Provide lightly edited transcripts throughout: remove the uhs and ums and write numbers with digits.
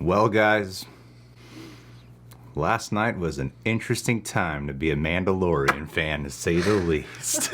Well, guys, last night was an interesting time to be a Mandalorian fan, to say the least.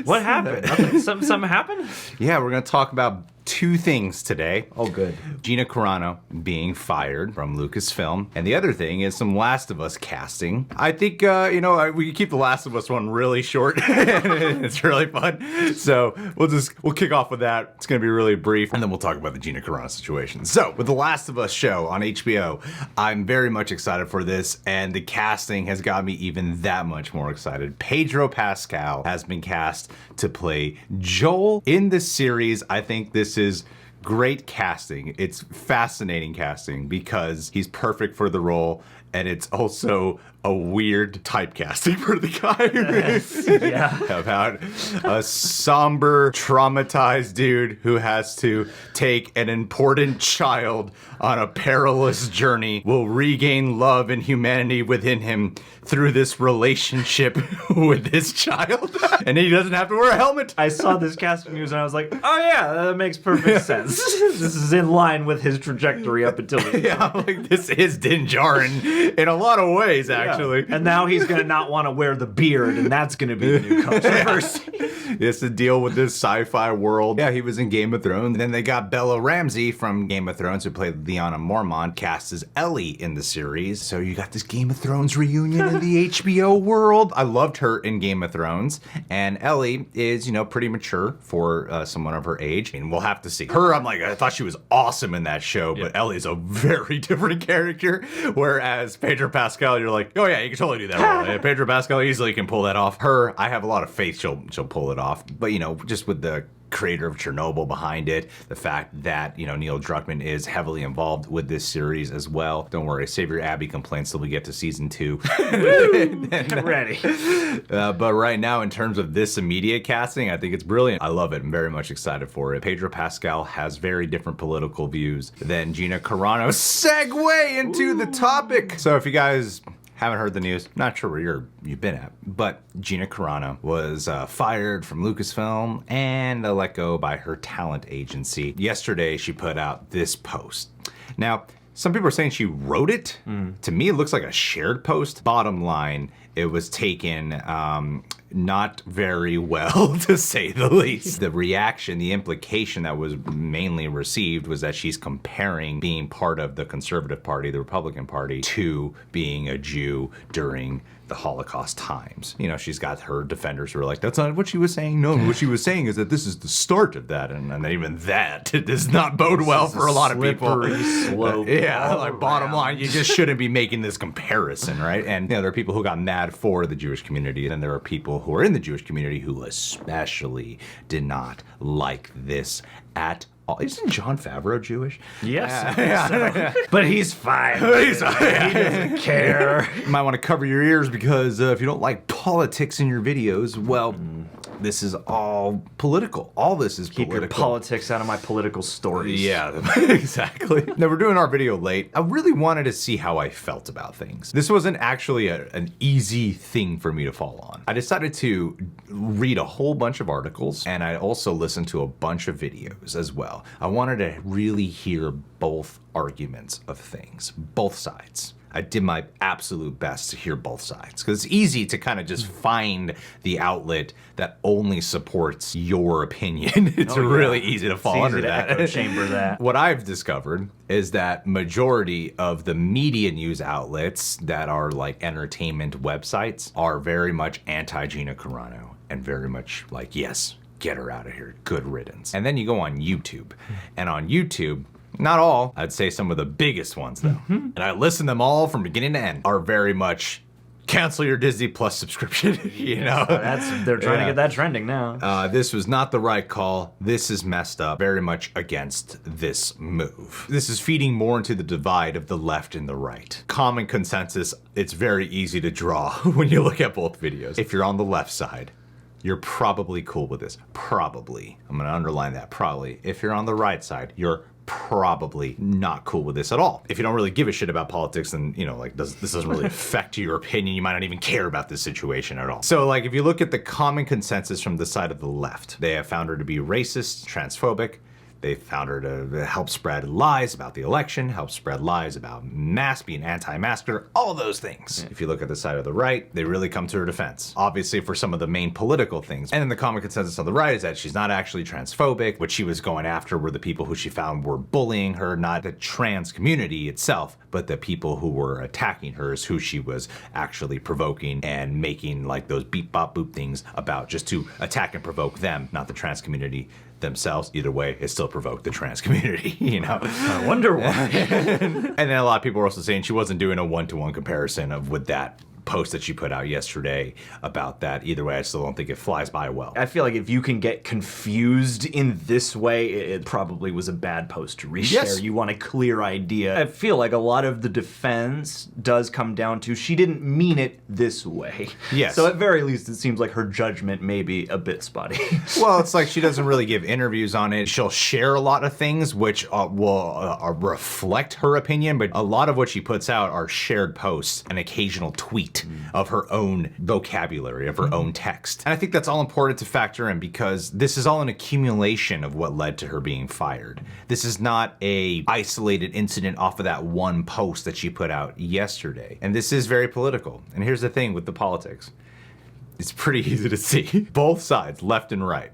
What happened? Something happened? Yeah, we're going to talk about two things today. Oh, good. Gina Carano being fired from Lucasfilm. And the other thing is some Last of Us casting. I think, we can keep the Last of Us one really short. It's really fun. So we'll kick off with that. It's going to be really brief. And then we'll talk about the Gina Carano situation. So with the Last of Us show on HBO, I'm very much excited for this. And the casting has got me even that much more excited. Pedro Pascal has been cast to play Joel in this series. I think this is great casting. It's fascinating casting because he's perfect for the role, and it's also a weird typecasting for the guy. Yes. Yeah. About a somber, traumatized dude who has to take an important child on a perilous journey, will regain love and humanity within him through this relationship with this child. And he doesn't have to wear a helmet. I saw this casting news and I was like, oh yeah, that makes perfect sense. This is in line with his trajectory up until this point. Yeah, like this is Din Djarin in a lot of ways, actually. Yeah. And now he's going to not want to wear the beard, and that's going to be the new controversy. He has to deal with this sci-fi world. Yeah, he was in Game of Thrones. Then they got Bella Ramsey from Game of Thrones, who played Lyanna Mormont, cast as Ellie in the series. So you got this Game of Thrones reunion in the HBO world. I loved her in Game of Thrones. And Ellie is, pretty mature for someone of her age. And we'll have to see. Her, I thought she was awesome in that show, but Ellie is a very different character. Whereas Pedro Pascal, you're like, oh yeah, you can totally do that role. Pedro Pascal easily can pull that off. Her, I have a lot of faith she'll pull it off. But, just with the creator of Chernobyl behind it, the fact that, Neil Druckmann is heavily involved with this series as well. Don't worry, save your Abby complaints till we get to season 2. Ready. But right now, in terms of this immediate casting, I think it's brilliant. I love it. I'm very much excited for it. Pedro Pascal has very different political views than Gina Carano. Segue into the topic. So if you guys haven't heard the news, not sure where you've been at, but Gina Carano was fired from Lucasfilm and let go by her talent agency. Yesterday, she put out this post. Now, some people are saying she wrote it. To me, it looks like a shared post. Bottom line, it was taken not very well, to say the least. The reaction, the implication that was mainly received was that she's comparing being part of the Conservative Party, the Republican Party, to being a Jew during the Holocaust times. She's got her defenders who are like, that's not what she was saying. No, what she was saying is that this is the start of that. And even that does not bode well for a lot of people. Slope yeah, bottom line, you just shouldn't be making this comparison, right? And there are people who got mad for the Jewish community, and there are people who are in the Jewish community who especially did not like this at all. Isn't Jon Favreau Jewish? Yes. Yeah. But he's fine. He doesn't care. You might want to cover your ears because if you don't like politics in your videos, well, this is all political. All this is Keep political. your politics out of my political stories. Yeah, exactly. Now, we're doing our video late. I really wanted to see how I felt about things. This wasn't actually an easy thing for me to fall on. I decided to read a whole bunch of articles, and I also listened to a bunch of videos as well. I wanted to really hear both arguments of things, both sides. I did my absolute best to hear both sides because it's easy to kind of just find the outlet that only supports your opinion. It's really easy to fall under that. Echo chamber that. What I've discovered is that majority of the media news outlets that are like entertainment websites are very much anti-Gina Carano and very much like, yes, get her out of here. Good riddance. And then you go on YouTube, and on YouTube, not all, I'd say some of the biggest ones though, and I listen to them all from beginning to end, are very much cancel your Disney Plus subscription, They're trying to get that trending now. This was not the right call. This is messed up. Very much against this move. This is feeding more into the divide of the left and the right. Common consensus, it's very easy to draw when you look at both videos. If you're on the left side, you're probably cool with this. Probably. I'm gonna underline that, probably. If you're on the right side, you're probably not cool with this at all. If you don't really give a shit about politics, then, this doesn't really affect your opinion. You might not even care about this situation at all. So, if you look at the common consensus from the side of the left, they have found her to be racist, transphobic, They found her to help spread lies about the election, help spread lies about masks, being anti-masker, all those things. If you look at the side of the right, they really come to her defense. Obviously for some of the main political things. And then the common consensus on the right is that she's not actually transphobic. What she was going after were the people who she found were bullying her, not the trans community itself, but the people who were attacking her is who she was actually provoking and making like those beep bop boop things about, just to attack and provoke them, not the trans community themselves. Either way, it still provoked the trans community, you know? I wonder why. And then a lot of people were also saying she wasn't doing a one-to-one comparison of with that post that she put out yesterday about that. Either way, I still don't think it flies by well. I feel like if you can get confused in this way, it probably was a bad post to reshare. Yes. You want a clear idea. I feel like a lot of the defense does come down to she didn't mean it this way. Yes. So at very least, it seems like her judgment may be a bit spotty. Well, it's like she doesn't really give interviews on it. She'll share a lot of things which will reflect her opinion, but a lot of what she puts out are shared posts, an occasional tweet of her own vocabulary, of her own text. And I think that's all important to factor in, because this is all an accumulation of what led to her being fired. This is not a isolated incident off of that one post that she put out yesterday. And this is very political. And here's the thing with the politics. It's pretty easy to see. Both sides, left and right,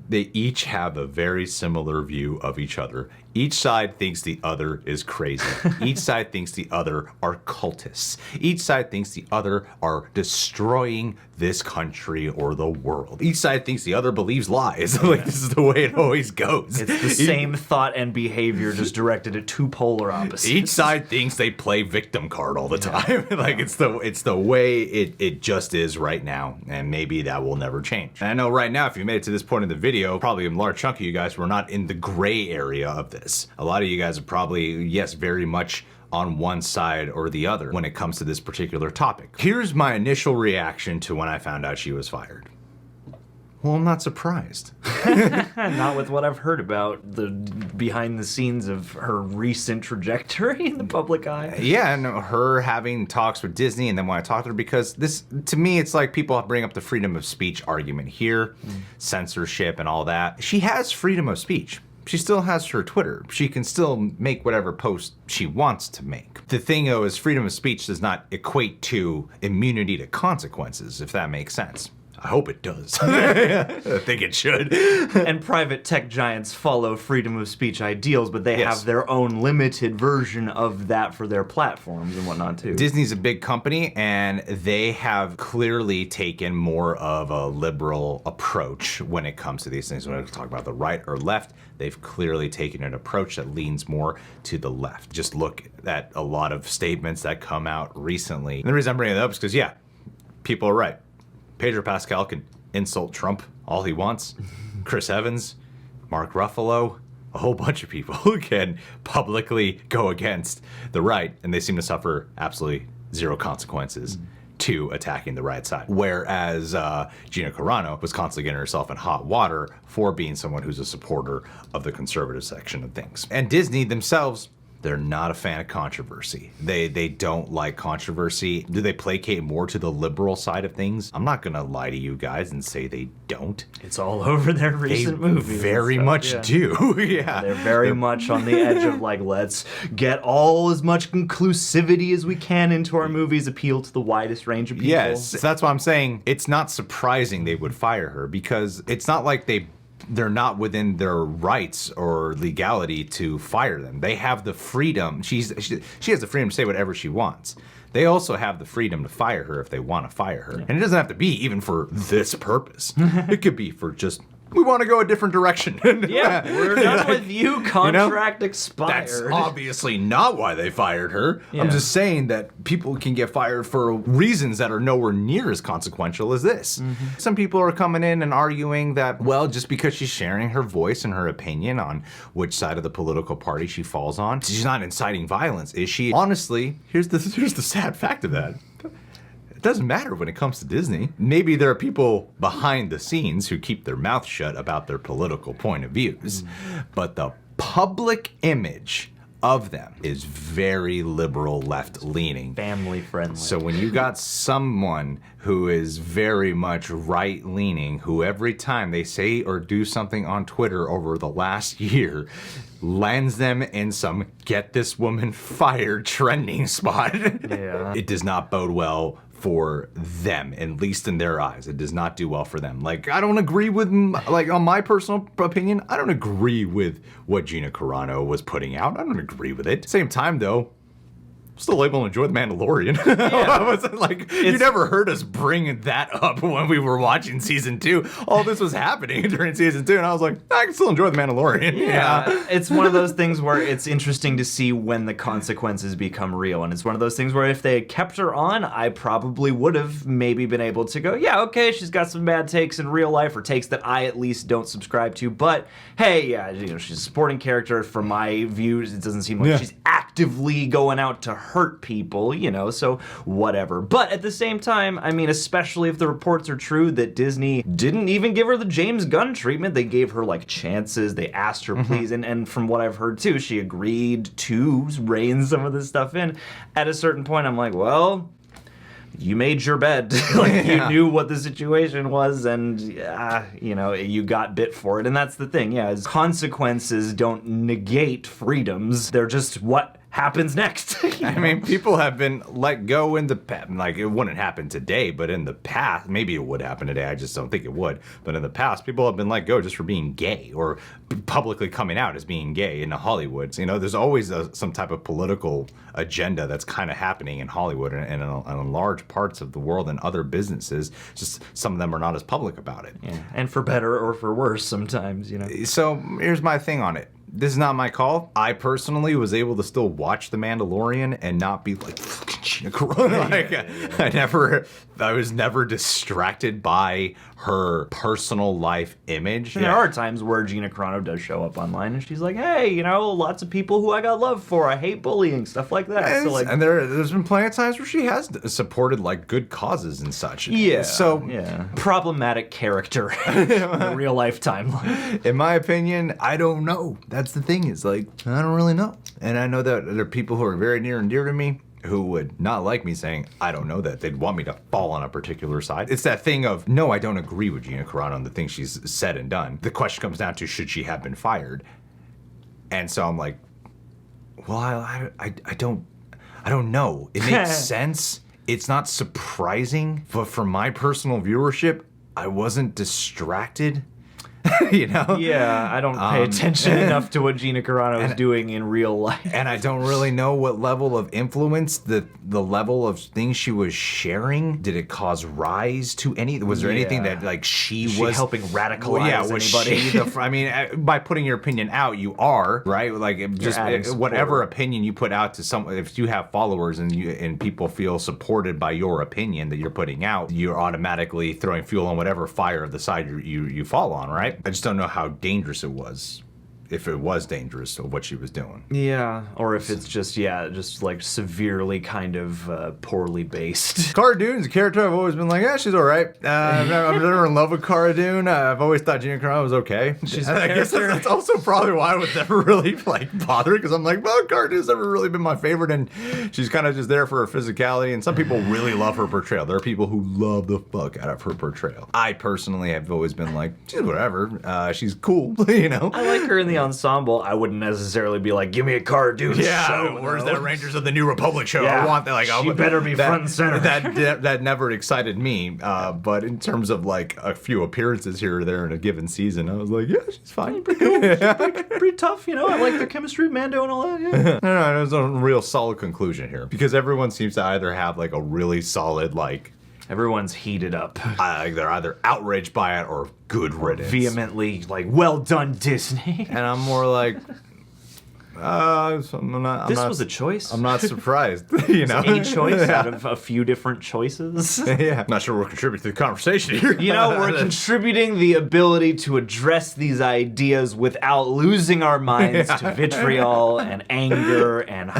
they each have a very similar view of each other. Each side thinks the other is crazy. Each side thinks the other are cultists. Each side thinks the other are destroying this country or the world. Each side thinks the other believes lies. Like, this is the way it always goes. It's the same thought and behavior, just directed at two polar opposites. Each side thinks they play victim card all the time. Like, it's the way it just is right now, and maybe that will never change. And I know right now, if you made it to this point in the video, probably a large chunk of you guys were not in the gray area of this. A lot of you guys are probably, yes, very much on one side or the other when it comes to this particular topic. Here's my initial reaction to when I found out she was fired. Well, I'm not surprised. Not with what I've heard about the behind the scenes of her recent trajectory in the public eye. Yeah, and her having talks with Disney, and then when I talked to her, because this, to me, it's like people bring up the freedom of speech argument here, censorship and all that. She has freedom of speech. She still has her Twitter. She can still make whatever post she wants to make. The thing, though, is freedom of speech does not equate to immunity to consequences, if that makes sense. I hope it does. I think it should. And private tech giants follow freedom of speech ideals, but they have their own limited version of that for their platforms and whatnot, too. Disney's a big company, and they have clearly taken more of a liberal approach when it comes to these things. When I talk about the right or left, they've clearly taken an approach that leans more to the left. Just look at a lot of statements that come out recently. And the reason I'm bringing it up is because, yeah, people are right. Pedro Pascal can insult Trump all he wants. Chris Evans, Mark Ruffalo, a whole bunch of people who can publicly go against the right, and they seem to suffer absolutely zero consequences to attacking the right side. Whereas Gina Carano was constantly getting herself in hot water for being someone who's a supporter of the conservative section of things. And Disney themselves, they're not a fan of controversy. They don't like controversy. Do they placate more to the liberal side of things? I'm not gonna lie to you guys and say they don't. It's all over their recent movies. Very much do. Yeah. They're very much on the edge of like, let's get all as much inclusivity as we can into our movies, appeal to the widest range of people. Yes, so that's why I'm saying it's not surprising they would fire her, because it's not like they're not within their rights or legality to fire them. They have the freedom. She has the freedom to say whatever she wants. They also have the freedom to fire her if they want to fire her. And it doesn't have to be even for this purpose. It could be for just, we want to go a different direction. Yeah, we're done with you. Contract expired. That's obviously not why they fired her. Yeah. I'm just saying that people can get fired for reasons that are nowhere near as consequential as this. Some people are coming in and arguing that, well, just because she's sharing her voice and her opinion on which side of the political party she falls on, she's not inciting violence, is she? Honestly, here's the sad fact of that. It doesn't matter when it comes to Disney. Maybe there are people behind the scenes who keep their mouth shut about their political point of views, but the public image of them is very liberal, left-leaning. Family friendly. So when you got someone who is very much right-leaning, who every time they say or do something on Twitter over the last year lands them in some "get this woman fired" trending spot, it does not bode well for them, at least in their eyes. It does not do well for them. Like, I don't agree with, like, on my personal opinion, I don't agree with what Gina Carano was putting out. I don't agree with it. Same time, though, still able to enjoy The Mandalorian. I wasn't like, you never heard us bring that up when we were watching season 2. All this was happening during season 2, and I was like, I can still enjoy The Mandalorian. Yeah. It's one of those things where it's interesting to see when the consequences become real, and it's one of those things where if they had kept her on, I probably would have maybe been able to go, yeah, okay, she's got some bad takes in real life, or takes that I at least don't subscribe to, but hey, yeah, you know, she's a supporting character. From my views, it doesn't seem like she's actively going out to hurt people, you know, so whatever. But at the same time, I mean, especially if the reports are true that Disney didn't even give her the James Gunn treatment, they gave her like chances, they asked her please, and from what I've heard too, she agreed to rein some of this stuff in. At a certain point, I'm like, well, you made your bed. Like, you knew what the situation was, and you know, you got bit for it. And that's the thing, is consequences don't negate freedoms. They're just what happens next. I mean, people have been let go in the past. Like, it wouldn't happen today, but in the past, maybe it would happen today. I just don't think it would. But in the past, people have been let go just for being gay or publicly coming out as being gay in Hollywood. So, you know, there's always some type of political agenda that's kind of happening in Hollywood and in large parts of the world and other businesses. Just some of them are not as public about it. Yeah. And for better or for worse sometimes, you know. So here's my thing on it. This is not my call. I personally was able to still watch The Mandalorian and not be like, fucking Gina Carano. Like, I was never distracted by her personal life image. There are times where Gina Carano does show up online and she's like, hey, you know, lots of people who I got love for. I hate bullying, stuff like that. And, so, like, and there's been plenty of times where she has supported like good causes and such. Problematic character in the real life timeline. In my opinion, I don't know. That's the thing, is like, I don't really know. And I know that there are people who are very near and dear to me who would not like me saying, I don't know that. They'd want me to fall on a particular side. It's that thing of, no, I don't agree with Gina Carano on the things she's said and done. The question comes down to, should she have been fired? And so I'm like, well, I don't know. It makes sense. It's not surprising, but for my personal viewership, I wasn't distracted. You know? Yeah, I don't pay attention enough to what Gina Carano is doing in real life. And I don't really know what level of influence, the level of things she was sharing. Did it cause rise to any? Was there anything that, like, she was helping radicalize anybody? I mean, by putting your opinion out, you are, right? Like, just whatever opinion you put out to someone, if you have followers and people feel supported by your opinion that you're putting out, you're automatically throwing fuel on whatever fire of the side you fall on, right? I just don't know how dangerous it was, if it was dangerous, of what she was doing. Yeah, or if it's just like severely kind of poorly based. Cara Dune's a character I've always been like, yeah, she's all right. I'm never in love with Cara Dune. I've always thought Gina Carano was okay. She's I guess that's also probably why I was never really like bothered, because I'm like, well, Cara Dune's never really been my favorite, and she's kind of just there for her physicality, and some people really love her portrayal. There are people who love the fuck out of her portrayal. I personally have always been like, she's whatever. She's cool, you know? I like her in the ensemble. I wouldn't necessarily be like, give me a Cara Dune show. Where's that Rangers of the New Republic show? Yeah. I want that. Like, she better be front and center. That never excited me. But in terms of like a few appearances here or there in a given season, I was like, yeah, she's fine. Pretty cool. Pretty tough, you know. I like the chemistry, Mando and all that. Yeah. No, there's a real solid conclusion here, because everyone seems to either have like a really solid like. Everyone's heated up. They're either outraged by it or good riddance. Vehemently, like, well done, Disney. And I'm more like, this was a choice? I'm not surprised. You know? A choice out of a few different choices? Yeah. I'm not sure we're contributing to the conversation here. You know, we're contributing the ability to address these ideas without losing our minds to vitriol and anger and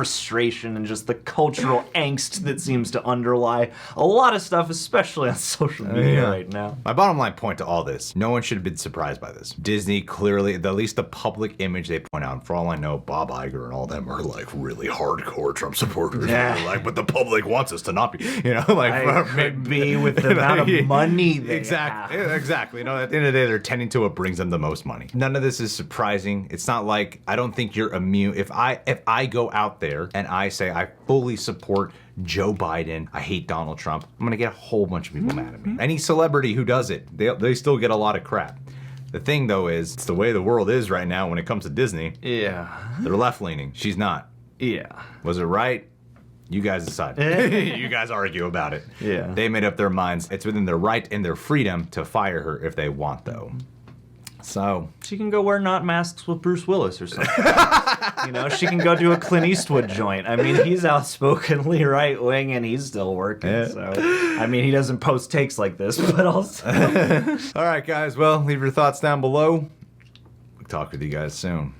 frustration and just the cultural angst that seems to underlie a lot of stuff, especially on social media right now. My bottom line point to all this, no one should have been surprised by this. Disney clearly, at least the public image they point out, for all I know, Bob Iger and all them are like really hardcore Trump supporters. Yeah. They're like, but the public wants us to not be, you know, like I could be with the amount of money they exactly, have. exactly. You know, at the end of the day, they're tending to what brings them the most money. None of this is surprising. It's not like, I don't think you're immune. If I go out there and I say I fully support Joe Biden, I hate Donald Trump, I'm gonna get a whole bunch of people mad at me. Any celebrity who does it, they still get a lot of crap. The thing though is, it's the way the world is right now when it comes to Disney. Yeah. They're left-leaning. She's not. Yeah. Was it right? You guys decide. You guys argue about it. Yeah. They made up their minds. It's within their right and their freedom to fire her if they want, though. So she can go wear not masks with Bruce Willis or something. You know, she can go do a Clint Eastwood joint. I mean, he's outspokenly right wing and he's still working. Yeah. So, I mean, he doesn't post takes like this, but also. All right, guys. Well, leave your thoughts down below. We'll talk with you guys soon.